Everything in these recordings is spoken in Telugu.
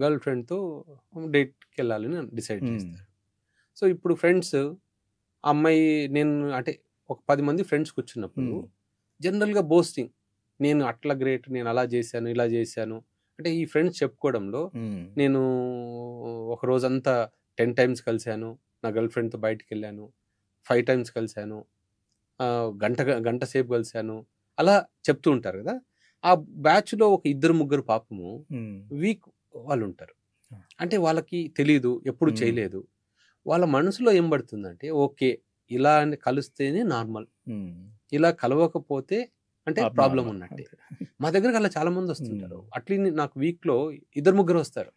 గర్ల్ ఫ్రెండ్తో డేట్కి వెళ్ళాలని డిసైడ్ చేస్తారు. సో ఇప్పుడు ఫ్రెండ్స్ అమ్మాయి నేను అంటే ఒక 10 మంది ఫ్రెండ్స్ కూర్చున్నప్పుడు జనరల్గా బోస్టింగ్, నేను అట్లా గ్రేట్, నేను అలా చేశాను ఇలా చేశాను అంటే ఈ ఫ్రెండ్స్ చెప్పుకోవడంలో నేను ఒక రోజంతా 10 టైమ్స్ కలిశాను, నా గర్ల్ ఫ్రెండ్తో బయటికి వెళ్ళాను, 5 టైమ్స్ కలిశాను, గంట సేపు కలిశాను, అలా చెప్తూ ఉంటారు కదా. ఆ బ్యాచ్లో ఒక 2-3 పాపము వీక్ వాళ్ళు ఉంటారు. అంటే వాళ్ళకి తెలీదు, ఎప్పుడు చేయలేదు. వాళ్ళ మనసులో ఏం పడుతుందంటే ఓకే ఇలా కలిస్తేనే నార్మల్, ఇలా కలవకపోతే అంటే ప్రాబ్లం ఉన్నట్టే. మా దగ్గరకు అలా చాలా మంది వస్తుంటారు. అట్లీ నాకు వీక్లో 2-3 వస్తారు.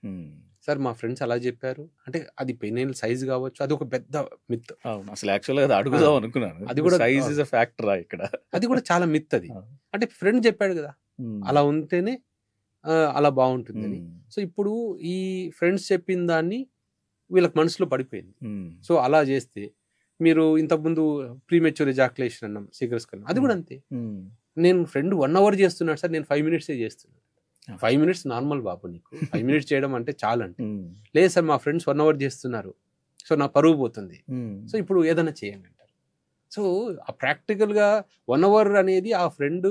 సార్ మా ఫ్రెండ్స్ అలా చెప్పారు అంటే అది పెనిల్ సైజ్ కావచ్చు, అది ఒక పెద్ద మిత్. అసలు యాక్చువల్గా అడుగుదాం అనుకున్నాను, అది కూడా సైజ్ ఇస్ ఎ ఫ్యాక్టర్ ఇక్కడ. అది కూడా చాలా మిత్ అది. అంటే ఫ్రెండ్ చెప్పాడు కదా అలా ఉంటేనే అలా బాగుంటుందని. సో ఇప్పుడు ఈ ఫ్రెండ్స్ చెప్పిన దాన్ని వీళ్ళకి మనసులో పడిపోయింది. సో అలా చేస్తే మీరు ఇంతకుముందు ప్రీమెచ్యూర్ ఎజాకులేషన్ అన్నాం, సిగరెట్స్ కన్నా, అది కూడా అంతే. నేను ఫ్రెండ్ 1 అవర్ చేస్తున్నాడు సార్, నేను 5 మినిట్సే చేస్తున్నాను. 5 మినిట్స్ నార్మల్ బాబు, నీకు 5 మినిట్స్ చేయడం అంటే చాలా అంటే. లేదు సార్ మా ఫ్రెండ్స్ 1 అవర్ చేస్తున్నారు, సో నా పరువు పోతుంది, సో ఇప్పుడు ఏదైనా చేయండి అంటారు. సో ఆ ప్రాక్టికల్గా 1 అవర్ అనేది ఆ ఫ్రెండ్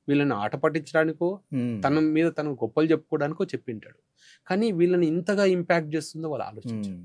వీళ్ళని ఆట పట్టించడానికో తన మీద తన గొప్పలు చెప్పుకోవడానికో చెప్పింటాడు, కానీ వీళ్ళని ఇంతగా ఇంపాక్ట్ చేస్తుందో వాళ్ళు ఆలోచించారు.